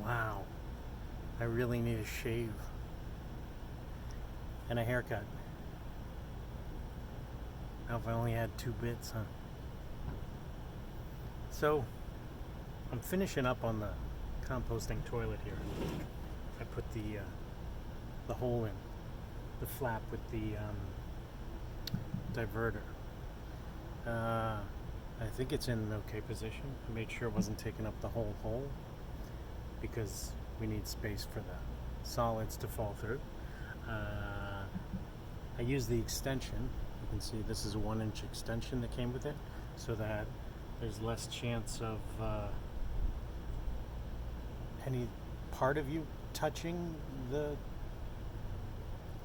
Wow, I really need a shave and a haircut. Now if I only had 2 bits, huh? So, I'm finishing up on the composting toilet here. I put the hole in, the flap with the diverter. I think it's in an okay position. I made sure it wasn't taking up the whole hole because we need space for the solids to fall through. I used the extension. You can see this is a 1-inch extension that came with it, so that there's less chance of any part of you touching the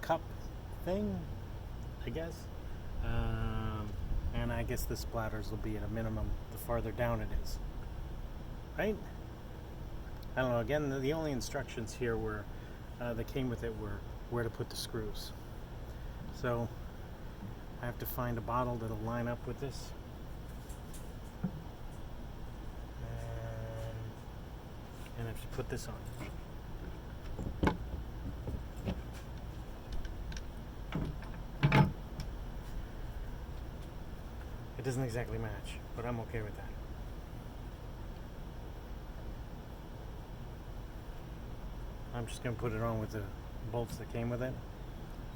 cup thing, I guess. And I guess the splatters will be at a minimum the farther down it is. Right? I don't know. Again, the only instructions here were that came with it were where to put the screws. So I have to find a bottle that'll line up with this. And I have to put this on. It doesn't exactly match, but I'm okay with that. I'm just going to put it on with the bolts that came with it.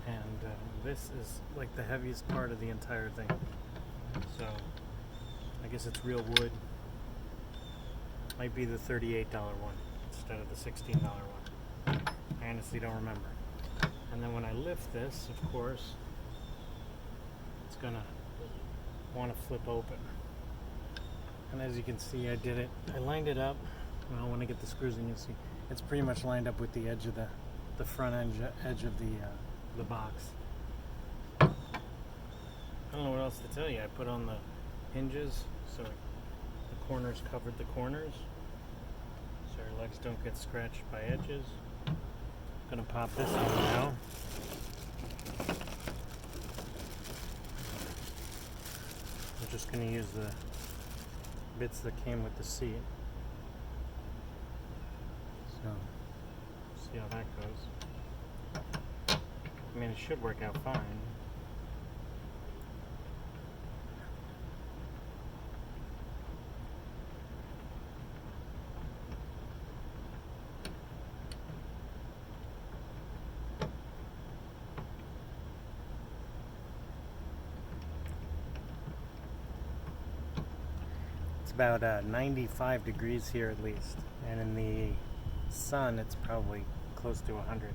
And this is like the heaviest part of the entire thing. So I guess it's real wood. Might be the $38 one instead of the $16 one. I honestly don't remember. And then when I lift this, of course, it's going to want to flip open. And as you can see, I did it. I lined it up. Well, when I get the screws in, you'll see it's pretty much lined up with the edge of the front edge of the box. I don't know what else to tell you. I put on the hinges so the corners covered the corners, so your legs don't get scratched by edges. Gonna pop this on now. I'm just going to use the bits that came with the seat. So, see how that goes. I mean, it should work out fine. About 95 degrees here at least, and in the sun it's probably close to 100.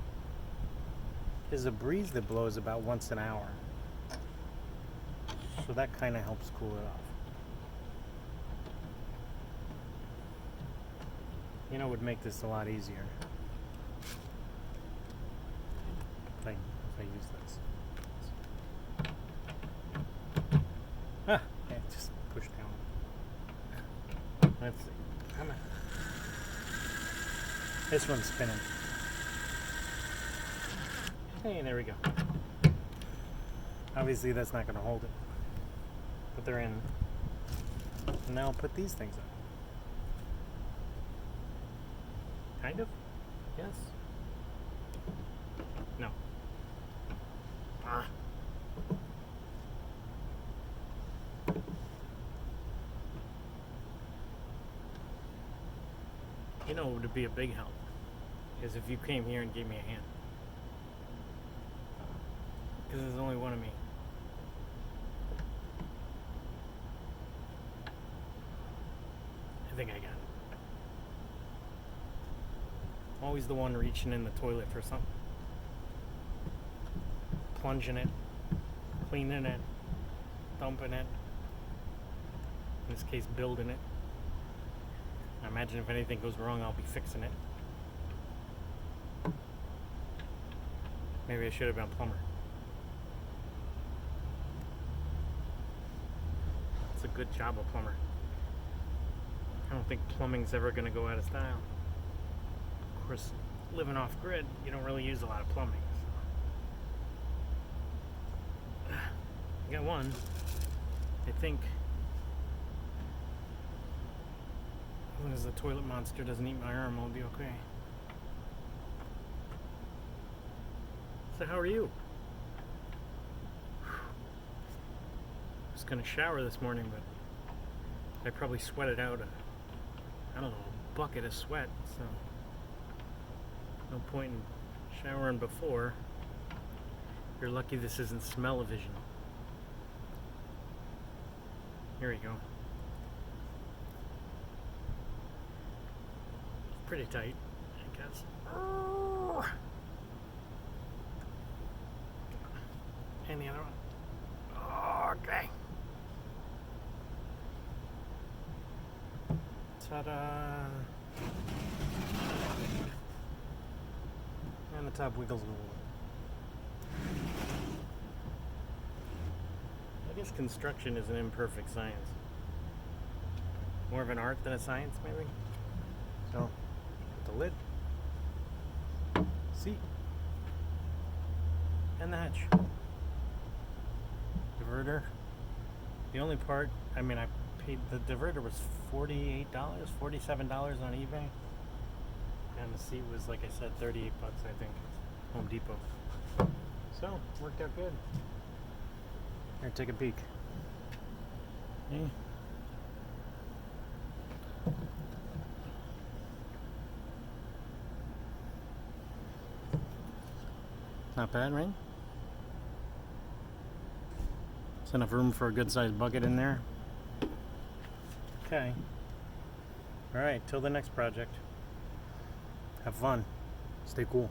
There's a breeze that blows about once an hour, so that kind of helps cool it off. You know, it would make this a lot easier if I use this. Yeah, just push down. Let's see. Come on. This one's spinning. Hey, there we go. Obviously, that's not going to hold it. But they're in. And now I'll put these things on. Kind of? Yes? No. Ah. You know, what would be a big help is if you came here and gave me a hand. Because there's only one of me. I think I got it. I'm always the one reaching in the toilet for something. Plunging it, cleaning it, dumping it. In this case, building it. I imagine if anything goes wrong, I'll be fixing it. Maybe I should have been a plumber. It's a good job, a plumber. I don't think plumbing's ever going to go out of style. Of course, living off grid, you don't really use a lot of plumbing. So. I got one. I think As long as the toilet monster doesn't eat my arm, I'll be okay. So how are you? I was gonna shower this morning, but I probably sweated out I don't know, a bucket of sweat, so no point in showering before. You're lucky this isn't smell-o-vision. Here we go. Pretty tight, I guess. And the other one. Okay. Ta-da! And the top wiggles a little. I guess construction is an imperfect science. More of an art than a science, maybe? So, put the lid, seat, and the hatch. Diverter. The only part, I mean, I paid, the diverter was $48, $47 on eBay. And the seat was, like I said, 38 bucks, I think. Home Depot. So, worked out good. Here, take a peek. Okay. Not bad, right? There's enough room for a good sized bucket in there. Okay. Alright, till the next project. Have fun. Stay cool.